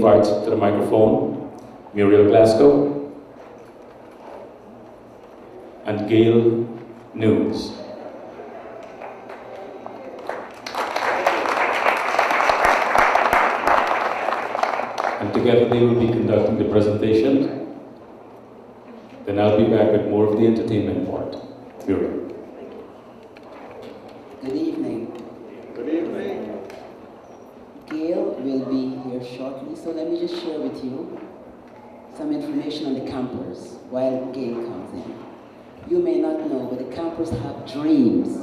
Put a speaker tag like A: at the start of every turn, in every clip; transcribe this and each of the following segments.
A: invite to the microphone Muriel Glasgow and Gail Nunes. And together they will be conducting the presentation. Then I'll be back with more of the entertainment part. Muriel.
B: Good evening.
C: Good evening.
B: Gail will be here shortly, so let me just share with you some information on the campers while Gail comes in. You may not know, but the campers have dreams,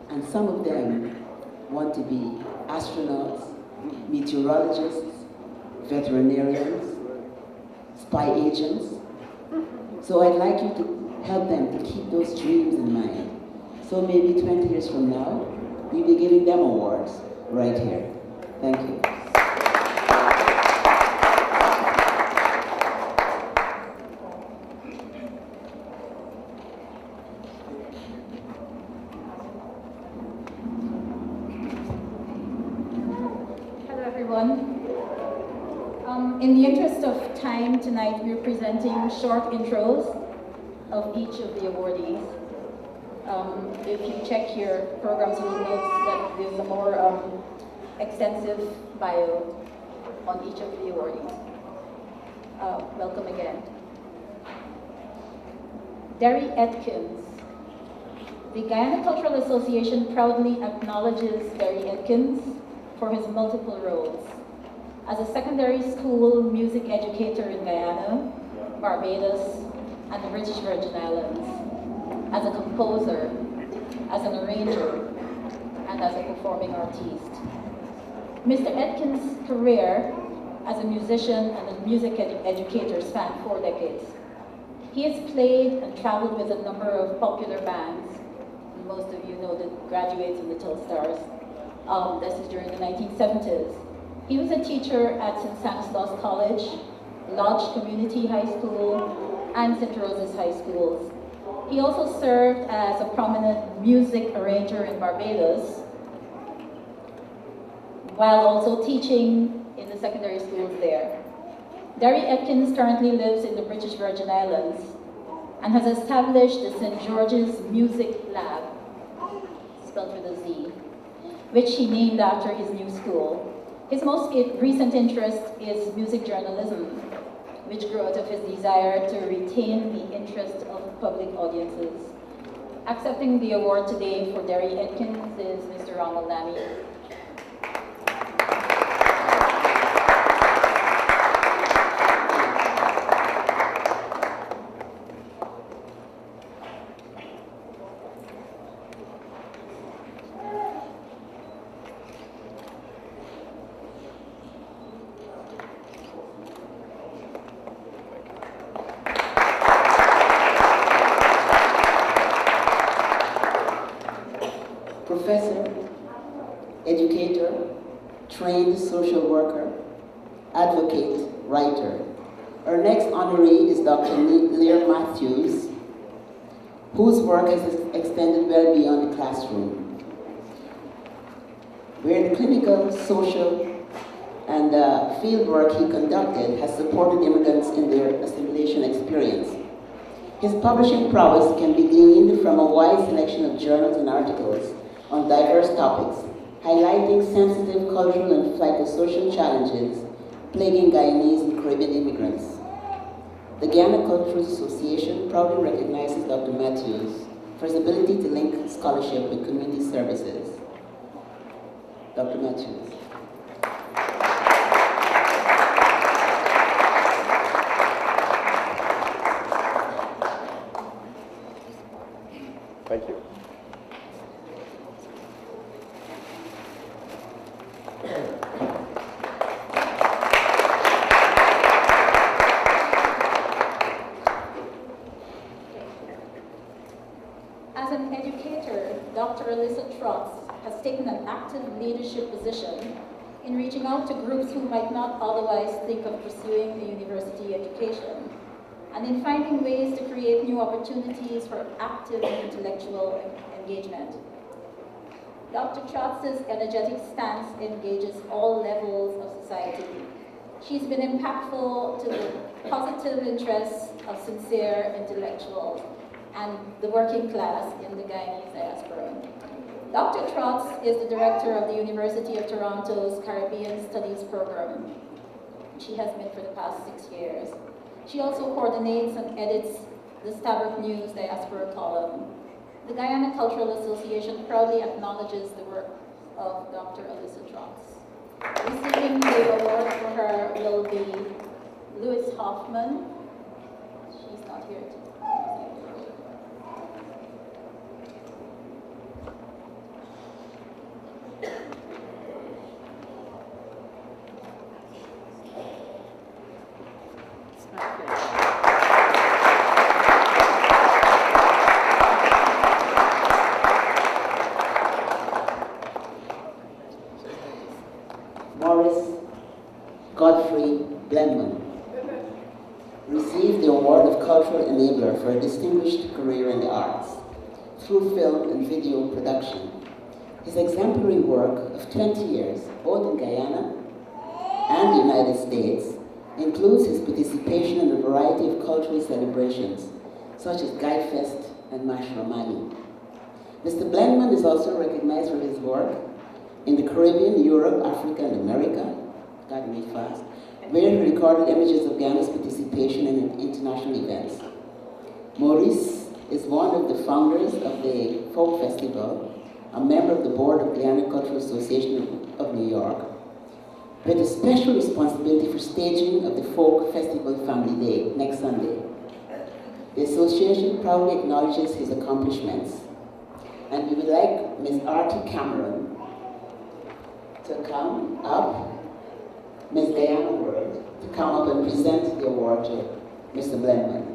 B: and some of them want to be astronauts, meteorologists, veterinarians, spy agents. So I'd like you to help them to keep those dreams in mind. So maybe 20 years from now, we'll be giving them awards right here. Thank you.
D: Hello everyone. In the interest of time tonight, we're presenting short intros of each of the awardees. If you check your programs, you will note that there's a more extensive bio on each of the awardees. Welcome again. Derry Atkins. The Guyana Cultural Association proudly acknowledges Derry Atkins for his multiple roles. As a secondary school music educator in Guyana, Barbados, and the British Virgin Islands, as a composer, as an arranger, and as a performing artiste. Mr. Atkins' career as a musician and a music educator spanned 4 decades. He has played and traveled with a number of popular bands. Most of you know the Graduates and the Telsstars. This is during the 1970s. He was a teacher at St. Stanislaus College, Lodge Community High School, and St. Rose's High Schools. He also served as a prominent music arranger in Barbados, while also teaching in the secondary schools there. Derry Atkins currently lives in the British Virgin Islands and has established the St. George's Music Lab, spelled with a Z, which he named after his new school. His most recent interest is music journalism, which grew out of his desire to retain the interest of public audiences. Accepting the award today for Derry Atkins is Mr. Ronald Lamy.
B: Professor, educator, trained social worker, advocate, writer. Our next honoree is Dr. Lear Matthews, whose work has extended well beyond the classroom, where the clinical, social, and field work he conducted has supported immigrants in their assimilation experience. His publishing prowess can be gleaned from a wide selection of journals and articles on diverse topics, highlighting sensitive cultural and psychosocial challenges plaguing Guyanese and Caribbean immigrants. The Guyana Cultural Association proudly recognizes Dr. Matthews for his ability to link scholarship with community services. Dr. Matthews.
C: Thank you.
D: As an educator, Dr. Alyssa Trotz has taken an active leadership position in reaching out to groups who might not otherwise think of pursuing a university education, and in finding ways to create new opportunities for active intellectual engagement. Dr. Trotz's energetic stance engages all levels of society, She's been impactful to the positive interests of sincere intellectuals and the working class in the Guyanese diaspora. Dr. Trotz is the director of the University of Toronto's Caribbean Studies program. She has been for the past 6 years. She also coordinates and edits the Stabroek News Diaspora column. The Guyana Cultural Association proudly acknowledges the work of Dr. Alyssa Trotz. Receiving the award for her will be Louis Hoffman. She's not here today.
B: Received the Award of Cultural Enabler for a distinguished career in the arts through film and video production. His exemplary work of 20 years, both in Guyana and the United States, includes his participation in a variety of cultural celebrations, such as Guy Fest and Mash Ramani. Mr. Blendman is also recognized for his work in the Caribbean, Europe, Africa, and America, gotta read fast, where he recorded images of Guyana's participation in international events. Maurice is one of the founders of the Folk Festival, a member of the board of Guyana Cultural Association of New York, with a special responsibility for staging of the Folk Festival Family Day next Sunday. The association proudly acknowledges his accomplishments, and we would like Ms. Artie Cameron to come up, Ms. Guyana World, to come up and present the award to Mr. Blendman.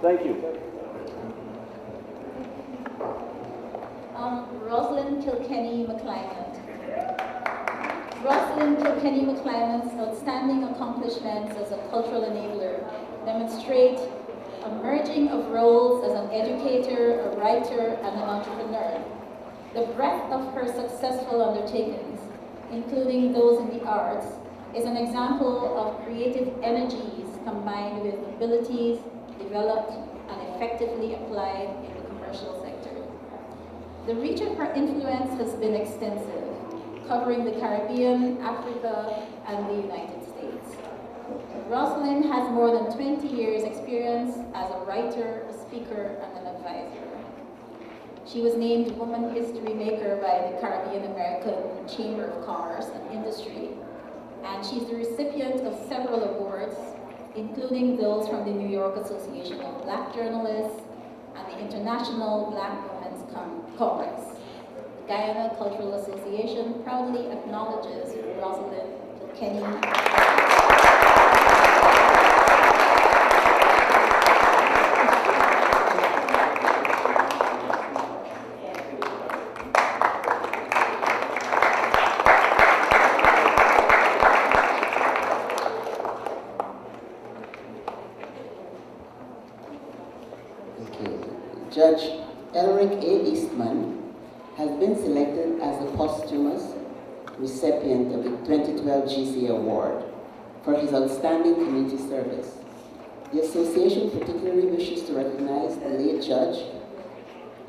C: Thank you.
D: Rosalind Kilkenny McClymont. Rosalind Kilkenny McClymont's outstanding accomplishments as a cultural enabler demonstrate a merging of roles as an educator, a writer, and an entrepreneur. The breadth of her successful undertakings, including those in the arts, is an example of creative energies combined with abilities developed and effectively applied in the commercial sector. The reach of her influence has been extensive, covering the Caribbean, Africa, and the United States. Rosalind has more than 20 years' experience as a writer, a speaker, and an advisor. She was named Woman History Maker by the Caribbean American Chamber of Commerce and Industry, and she's the recipient of several awards, including those from the New York Association of Black Journalists and the International Black Women's Congress. The Guyana Cultural Association proudly acknowledges Rosalind Kilkenny.
B: Judge Elric A. Eastman has been selected as the posthumous recipient of the 2012 GCA Award for his outstanding community service. The association particularly wishes to recognize the late judge,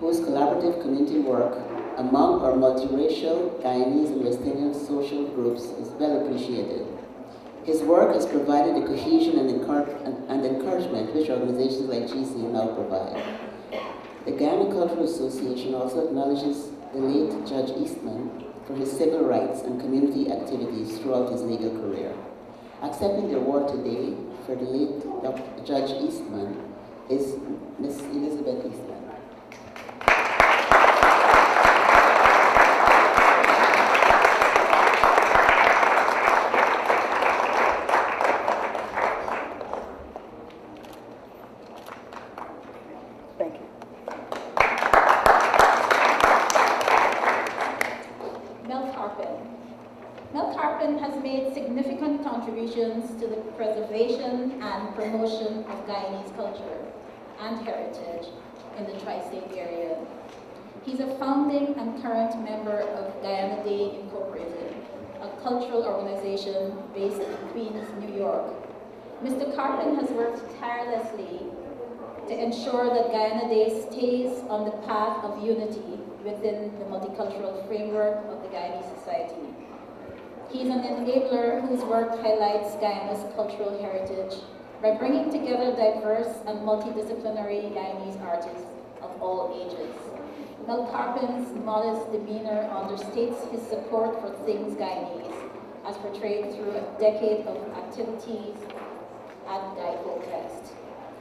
B: whose collaborative community work among our multiracial Guyanese and West Indian social groups is well appreciated. His work has provided the cohesion and encouragement which organizations like GCA now provide. The Guyana Cultural Association also acknowledges the late Judge Eastman for his civil rights and community activities throughout his legal career. Accepting the award today for the late Judge Eastman is Ms. Elizabeth Eastman.
D: preservation and promotion of Guyanese culture and heritage in the tri-state area. He's a founding and current member of Guyana Day Incorporated, a cultural organization based in Queens, New York. Mr. Carpin has worked tirelessly to ensure that Guyana Day stays on the path of unity within the multicultural framework of the Guyanese society. He's an enabler whose work highlights Guyana's cultural heritage by bringing together diverse and multidisciplinary Guyanese artists of all ages. Mel Carpin's modest demeanor understates his support for things Guyanese, as portrayed through a decade of activities at Guyfo Fest.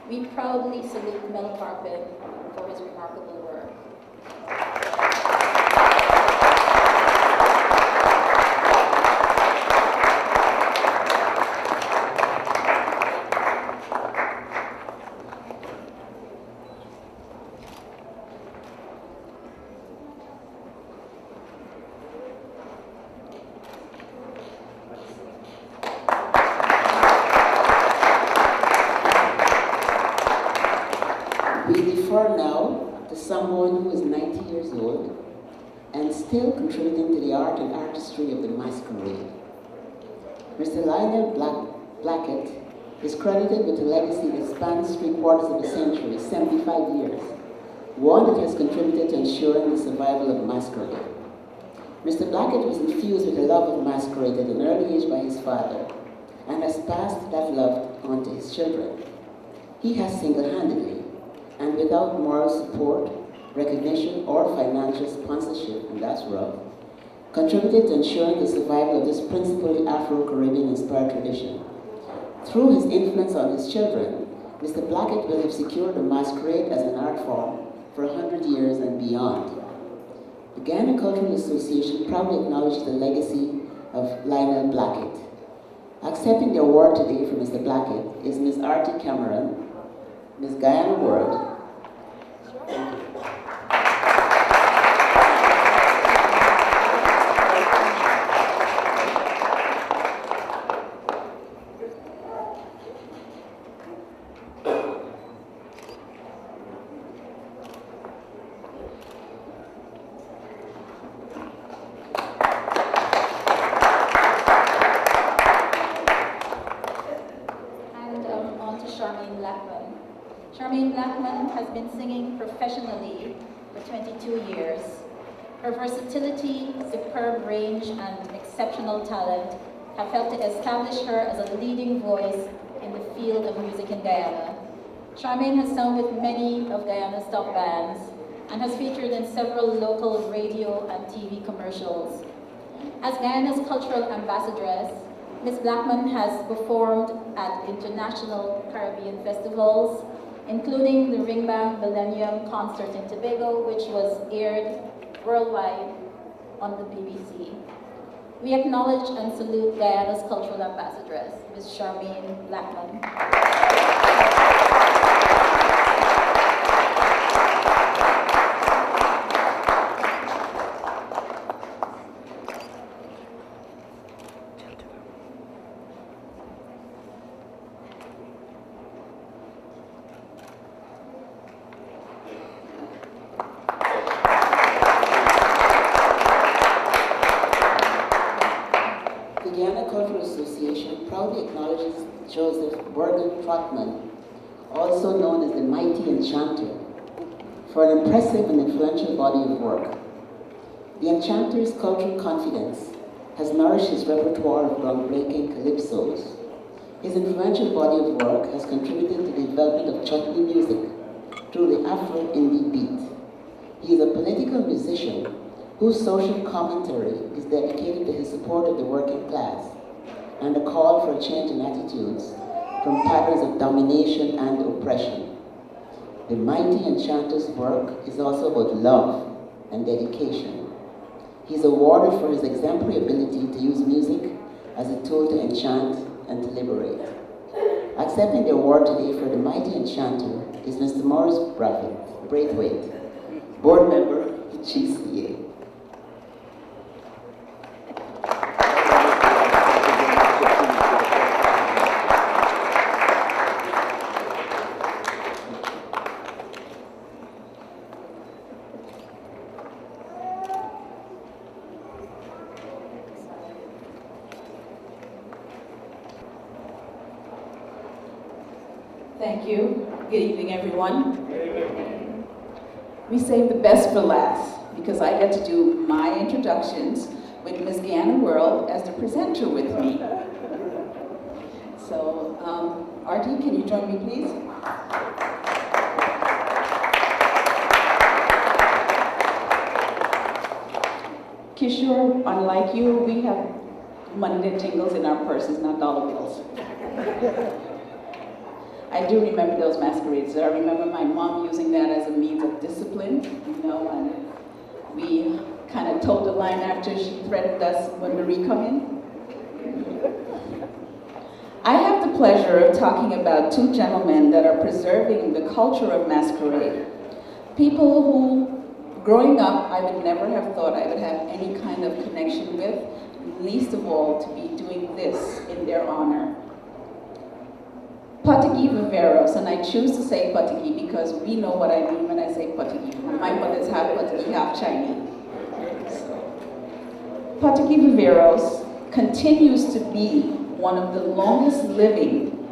D: We proudly salute Mel Carpin for his remarkable work.
B: We defer now to someone who is 90 years old and still contributing to the art and artistry of the masquerade. Mr. Lionel Blackett is credited with a legacy that spans 3/4 of a century, 75 years, one that has contributed to ensuring the survival of masquerade. Mr. Blackett was infused with a love of masquerade at an early age by his father and has passed that love on to his children. He has single-handedly and without moral support, recognition, or financial sponsorship, and that's rough, contributed to ensuring the survival of this principally Afro-Caribbean inspired tradition. Through his influence on his children, Mr. Blackett will have secured the masquerade as an art form for 100 years and beyond. The Guyana Cultural Association proudly acknowledges the legacy of Lionel Blackett. Accepting the award today for Mr. Blackett is Ms. Artie Cameron, Ms. Guyana World.
D: Charmaine Blackman has been singing professionally for 22 years. Her versatility, superb range, and exceptional talent have helped to establish her as a leading voice in the field of music in Guyana. Charmaine has sung with many of Guyana's top bands and has featured in several local radio and TV commercials. As Guyana's cultural ambassadress, Ms. Blackman has performed at international Caribbean festivals, including the Ringbang Millennium Concert in Tobago, which was aired worldwide on the BBC. We acknowledge and salute Guyana's cultural ambassadress, Ms. Charmaine Blackman.
B: The Guyana Cultural Association proudly acknowledges Joseph Bergen Trotman, also known as the Mighty Enchanter, for an impressive and influential body of work. The Enchanter's cultural confidence has nourished his repertoire of groundbreaking calypsos. His influential body of work has contributed to the development of chutney music through the Afro-Indie beat. He is a political musician whose social commentary is dedicated to his support of the working class and a call for a change in attitudes from patterns of domination and oppression. The Mighty Enchanter's work is also about love and dedication. He is awarded for his exemplary ability to use music as a tool to enchant and to liberate. Accepting the award today for the Mighty Enchanter is Mr. Morris Braithwaite, board member, GCA.
E: Thank you. Good evening, everyone. We saved the best for last because I get to do my introductions with Ms. Guyana World as the presenter with me. So, RD, can you join me, please? Kishore, unlike you, we have money that jingles in our purses, not dollar bills. I do remember those masquerades. I remember my mom using that as a means of discipline, you know, and we kind of toed the line after she threatened us when Marie come in. I have the pleasure of talking about two gentlemen that are preserving the culture of masquerade. People who, growing up, I would never have thought I would have any kind of connection with, least of all to be doing this in their honor. Patigi Viveros, and I choose to say Patigi because we know what I mean when I say Patigi. My mother's half Patigi, half Chinese. Patigi Viveros continues to be one of the longest living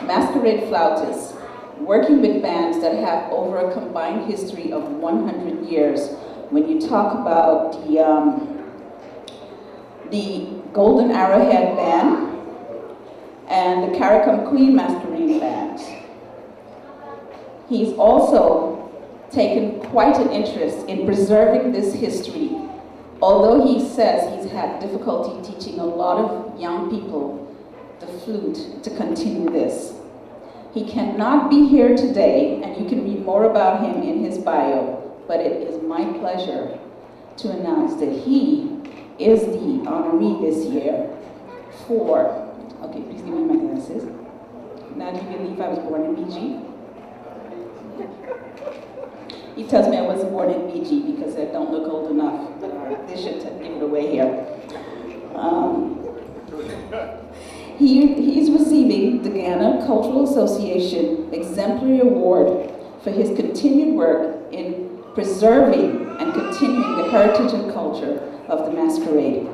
E: masquerade flautists, working with bands that have over a combined history of 100 years. When you talk about the Golden Arrowhead Band and the Caracom Queen Masquerade Band. He's also taken quite an interest in preserving this history, although he says he's had difficulty teaching a lot of young people the flute to continue this. He cannot be here today, and you can read more about him in his bio, but it is my pleasure to announce that he is the honoree this year for, okay, please give me my glasses. Now do you believe I was born in BG? He tells me I wasn't born in BG because I don't look old enough. This should give it away here. He's receiving the Guyana Cultural Association Exemplary Award for his continued work in preserving and continuing the heritage and culture of the masquerade.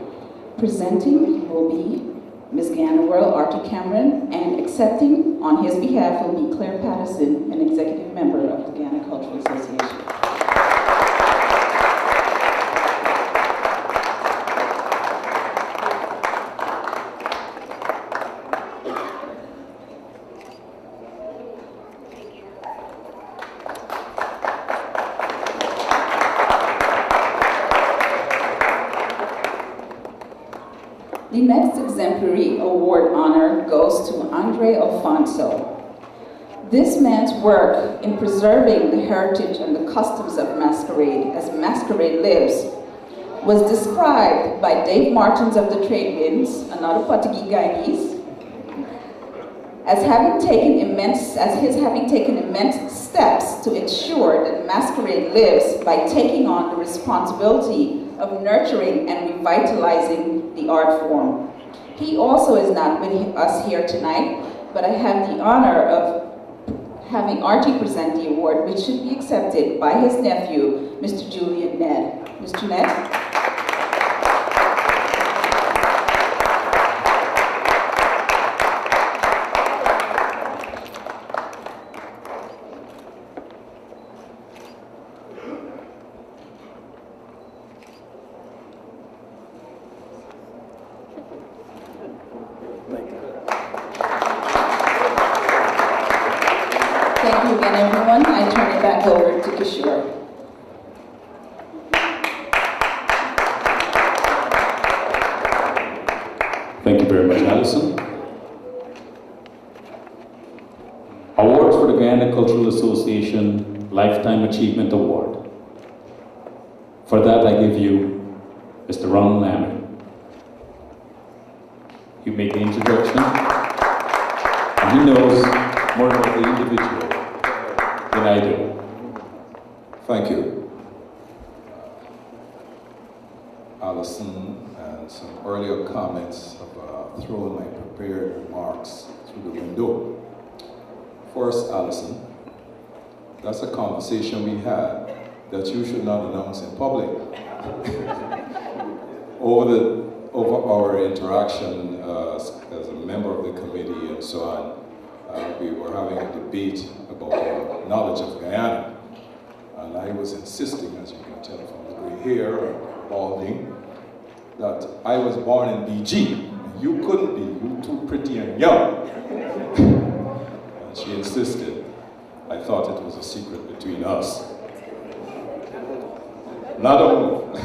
E: Presenting will be Ms. Guyana World, Artie Cameron, and accepting on his behalf will be Claire Patterson, an executive member of the Guyana Cultural Association. The next exemplary award honor goes to Andre Alfonso. This man's work in preserving the heritage and the customs of masquerade as masquerade lives was described by Dave Martins of the Trade Winds, another Patigi Guyanese, as having taken immense steps to ensure that masquerade lives by taking on the responsibility of nurturing and revitalizing the art form. He also is not with us here tonight, but I have the honor of having Artie present the award, which should be accepted by his nephew, Mr. Julian Ned. Mr. Ned? Thank you again, everyone. I turn it back over to Kishore.
A: Thank you very much, Alison. Awards for the Guyana Cultural Association Lifetime Achievement Award. For that, I give you Mr. Ron Lammy. You make the introduction, and he knows more about the individual than I do.
F: Thank you, Alison, and some earlier comments have thrown my prepared remarks through the window. First, Alison, that's a conversation we had that you should not announce in public. Over our interaction as a member of the committee and so on, we were having a debate about our knowledge of Guyana. And I was insisting, as you can tell from the gray hair and balding, that I was born in BG. You couldn't be, you too pretty and young. And she insisted. I thought it was a secret between us. Not only.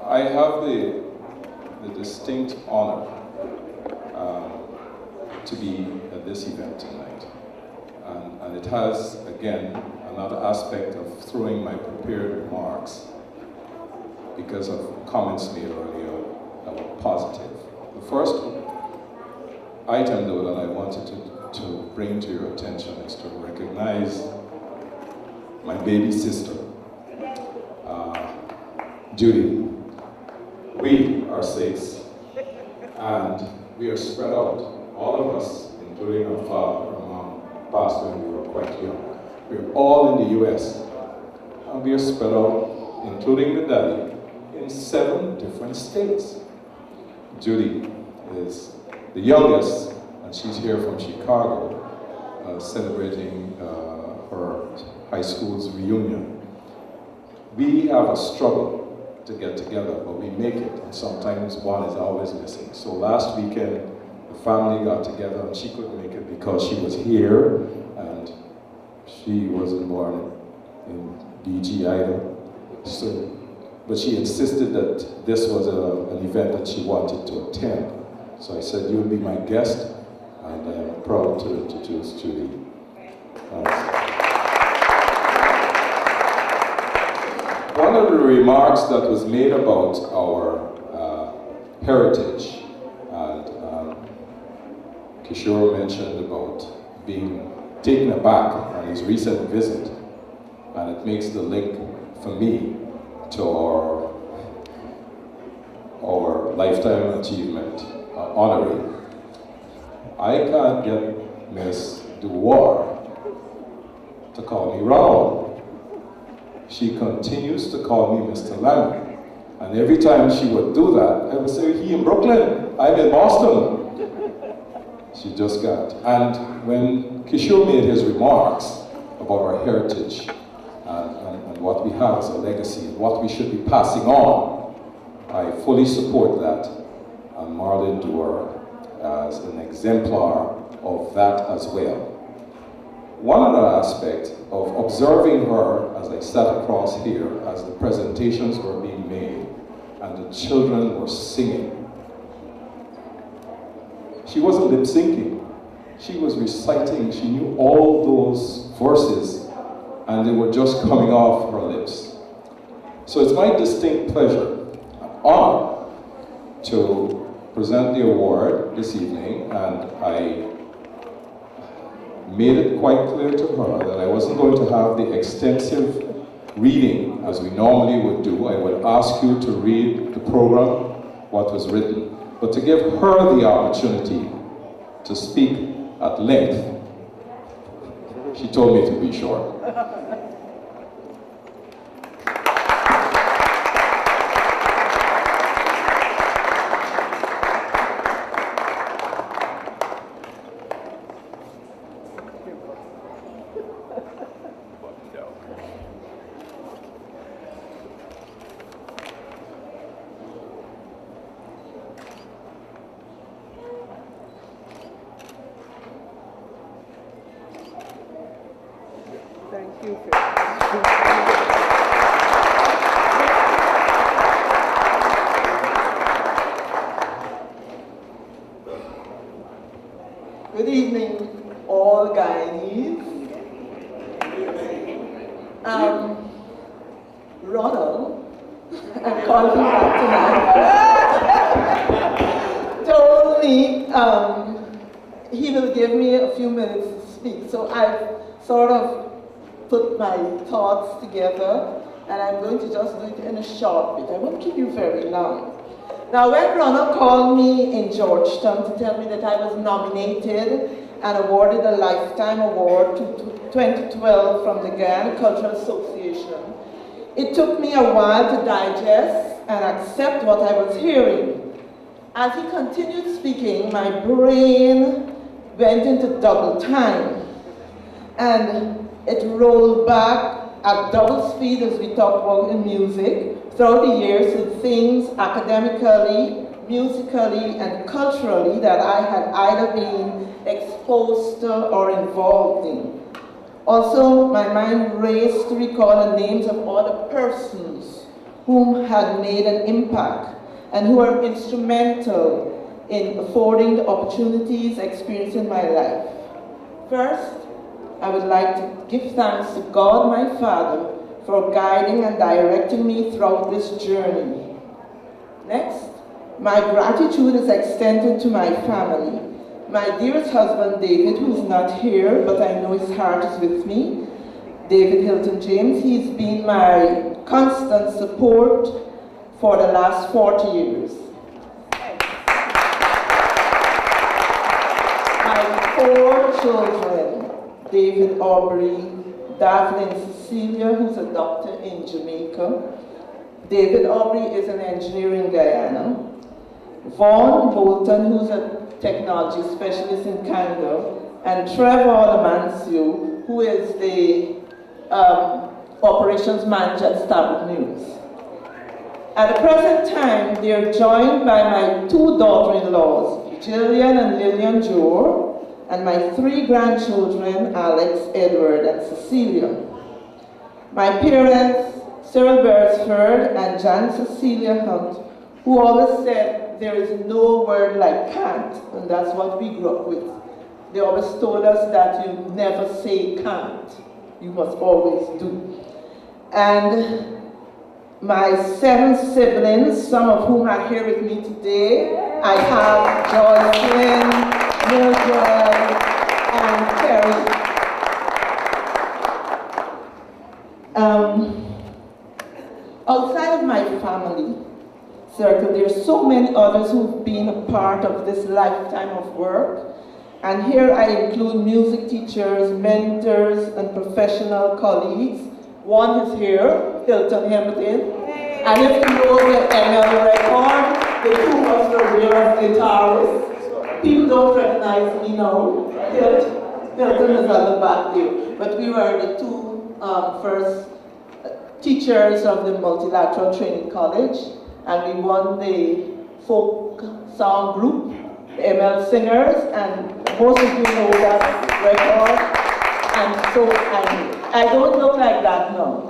F: I have the distinct honor to be at this event tonight. And it has, again, another aspect of throwing my prepared remarks because of comments made earlier that were positive. The first item, though, that I wanted to bring to your attention is to recognize my baby sister, Judy. We are 6, and we are spread out, all of us, including our father, our mom, passed when we were quite young. We're all in the US, and we are spread out, including the daddy, in 7 different states. Judy is the youngest, and she's here from Chicago, celebrating her high school's reunion. We have a struggle to get together, but we make it, and sometimes one is always missing. So last weekend, the family got together, and she couldn't make it because she was here, and she wasn't born in BG either. So, but she insisted that this was an event that she wanted to attend. So I said, you'll be my guest, and I'm proud to introduce Judy. One of the remarks that was made about our heritage, and Kishore mentioned about being taken aback on his recent visit, and it makes the link for me to our Lifetime Achievement honoree. I can't get Miss Duwar to call me Ronald. She continues to call me Mr. Lamb. And every time she would do that, I would say, he in Brooklyn, I'm in Boston. She just got. And when Kishore made his remarks about our heritage and what we have as a legacy and what we should be passing on, I fully support that. And Marlene Duer as an exemplar of that as well. One other aspect of observing her as I sat across here as the presentations were being made and the children were singing. She wasn't lip syncing. She was reciting. She knew all those verses and they were just coming off her lips. So it's my distinct pleasure and honor to present the award this evening, and I made it quite clear to her that I wasn't going to have the extensive reading as we normally would do. I would ask you to read the program, what was written, but to give her the opportunity to speak at length. She told me to be short.
C: Thank you.
G: Good evening, all Guyanese. Ronald, I'm calling back tonight, told me he will give me a few minutes to speak. So I've sort of put my thoughts together, and I'm going to just do it in a short bit. I won't keep you very long. Now, when Ronald called me in Georgetown to tell me that I was nominated and awarded a Lifetime Award to 2012 from the Guyana Cultural Association, it took me a while to digest and accept what I was hearing. as he continued speaking, my brain went into double time. And it rolled back at double speed as we talked about in music throughout the years to things academically, musically, and culturally that I had either been exposed to or involved in. Also, my mind raced to recall the names of other persons whom had made an impact and who were instrumental in affording the opportunities experienced in my life. First, I would like to give thanks to God, my Father, for guiding and directing me throughout this journey. Next, my gratitude is extended to my family. My dearest husband, David, who is not here, but I know his heart is with me. David Hilton James, he's been my constant support for the last 40 years. My 4 children, David Aubrey, Daphne and Cecilia, who's a doctor in Jamaica. David Aubrey is an engineer in Guyana. Vaughn Bolton, who's a technology specialist in Canada, and Trevor Lamancio, who is the operations manager at Starbuck News. At the present time, they are joined by my 2 daughter-in-laws, Jillian and Lillian Jor, and my 3 grandchildren, Alex, Edward, and Cecilia. My parents, Cyril Beresford and Jan Cecilia Hunt, who always said there is no word like can't, and that's what we grew up with. They always told us that you never say can't, you must always do. And my 7 siblings, some of whom are here with me today, I have Jocelyn, Mildred, and Terry. Outside of my family circle, there are so many others who've been a part of this lifetime of work. And here I include music teachers, mentors, and professional colleagues. One is here, Hilton Hamilton. And if you know the ML record, the 2 of us were there as guitarists. People don't recognize me now. Hilton is on the back there. But we were the 2 first teachers of the Multilateral Training College, and we won the folk song group, the ML Singers, and most of you know that record, and so I don't look like that now.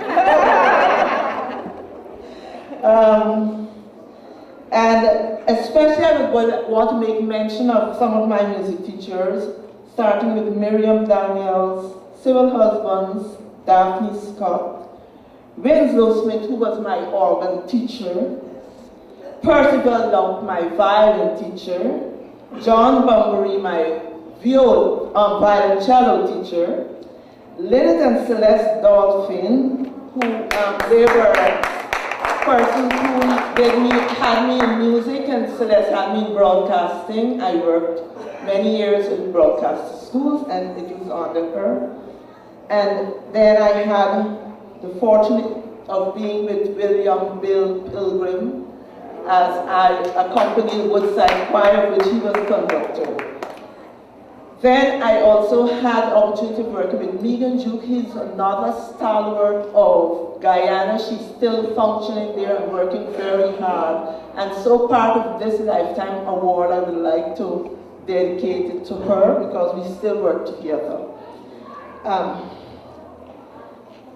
G: And especially I would want to make mention of some of my music teachers, starting with Miriam Daniels, Cyril Husbands, Daphne Scott, Winslow Smith, who was my organ teacher, Percival Lump, my violin teacher, John Bunbury, my violoncello teacher, Lilith and Celeste Dolphin, who they were persons who had me in music, and Celeste had me in broadcasting. I worked many years in broadcast schools, and it was under her. And then I had the fortune of being with William Bill Pilgrim as I accompanied the Woodside Choir, of which he was conductor. Then I also had the opportunity of working with Megan Duke. He's another stalwart of Guyana. She's still functioning there and working very hard. And so part of this Lifetime Award, I would like to dedicate it to her because we still work together.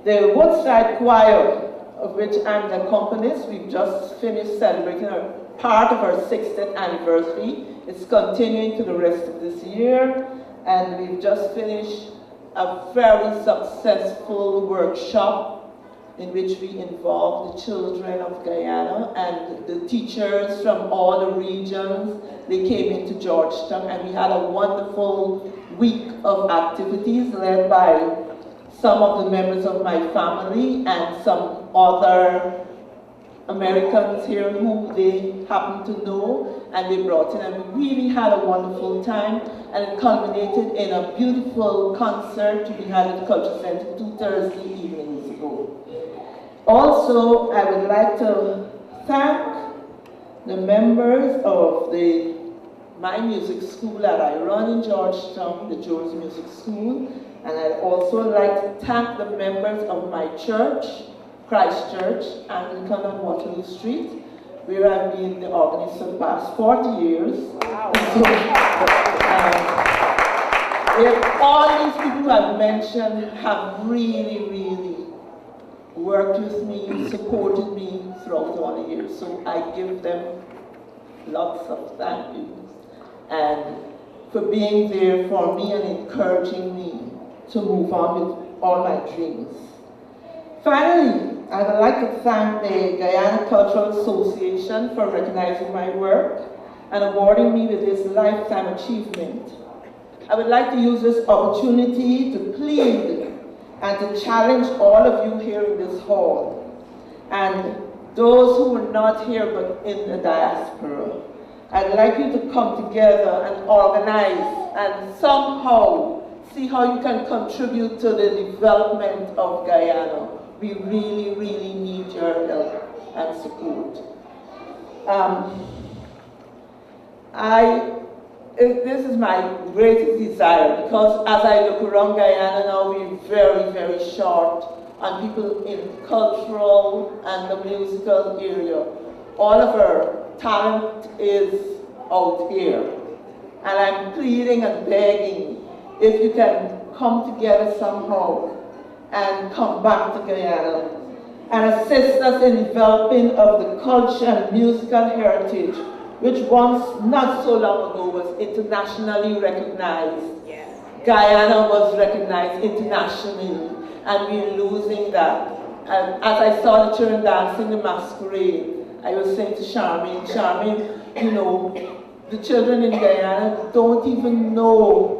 G: The Woodside Choir, of which I'm the accompanist, we've just finished celebrating a part of our 60th anniversary. It's continuing to the rest of this year, and we've just finished a very successful workshop in which we involved the children of Guyana and the teachers from all the regions. They came into Georgetown, and we had a wonderful week of activities led by some of the members of my family and some other Americans here who they happen to know, and they brought in, and we really had a wonderful time, and it culminated in a beautiful concert to be had at the Culture Center 2 Thursday evenings ago. Also, I would like to thank the members of my music school that I run in Georgetown, the Jones Music School, and I'd also like to thank the members of my church, Christ Church, Anglican on Waterloo Street, where I've been the organist for the past 40 years. Wow. So, all these people I've mentioned have really, really worked with me, supported me throughout all the years. So I give them lots of thank yous. And for being there for me and encouraging me to move on with all my dreams. Finally, I would like to thank the Guyana Cultural Association for recognizing my work and awarding me with this lifetime achievement. I would like to use this opportunity to plead and to challenge all of you here in this hall and those who are not here but in the diaspora. I'd like you to come together and organize and somehow see how you can contribute to the development of Guyana. We really, really need your help and support. This is my greatest desire, because as I look around Guyana now, we're very, very short on people in cultural and the musical area. All of our talent is out here. And I'm pleading and begging if you can come together somehow and come back to Guyana and assist us in developing of the culture and musical heritage, which once, not so long ago, was internationally recognized. Yeah. Guyana was recognized internationally, and we're losing that. And as I saw the children dancing the masquerade, I was saying to Charmaine, you know, the children in Guyana don't even know,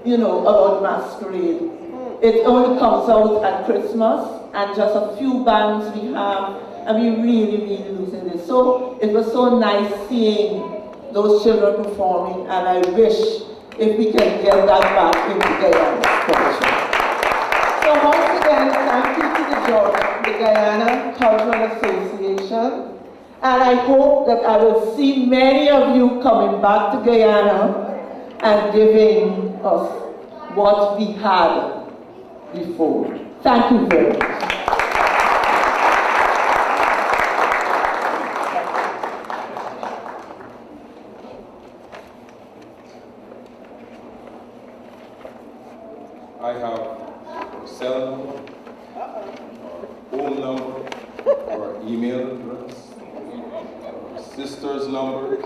G: about masquerade. It only comes out at Christmas, and just a few bands we have, and we're really, really losing this. So it was so nice seeing those children performing, and I wish if we can get that back into Guyana culture. So once again, thank you to the Guyana Cultural Association, and I hope that I will see many of you coming back to Guyana and giving us what we had before. Thank you very much.
F: I have a cell number, home number, or email address, or sister's numbers.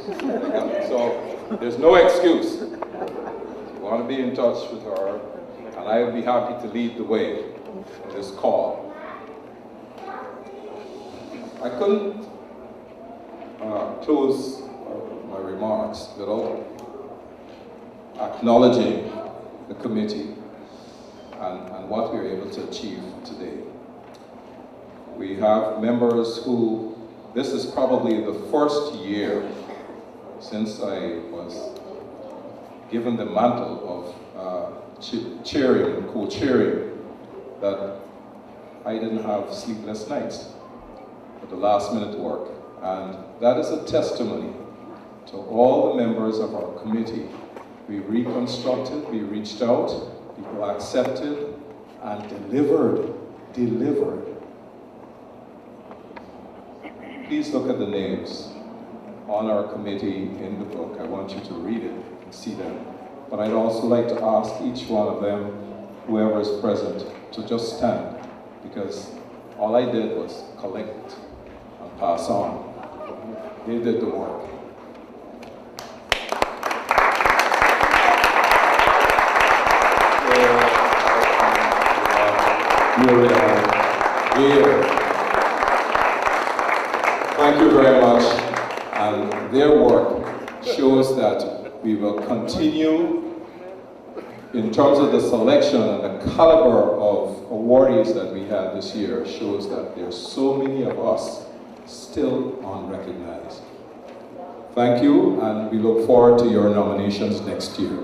F: So there's no excuse. You want to be in touch with her, and I will be happy to lead the way in this call. I couldn't close my remarks without acknowledging the committee and what we were able to achieve today. We have members who, this is probably the first year since I was given the mantle of cheering and co-cheering that I didn't have sleepless nights for the last minute work. And that is a testimony to all the members of our committee. We reconstructed, we reached out, people accepted and delivered. Please look at the names on our committee in the book. I want you to read it and see them. But I'd also like to ask each one of them, whoever is present, to just stand, because all I did was collect and pass on. They did the work. Thank you very much. And their work shows that we will continue in terms of the selection and the caliber of awardees that we had this year. Shows that there's so many of us still unrecognized. Thank you, and we look forward to your nominations next year.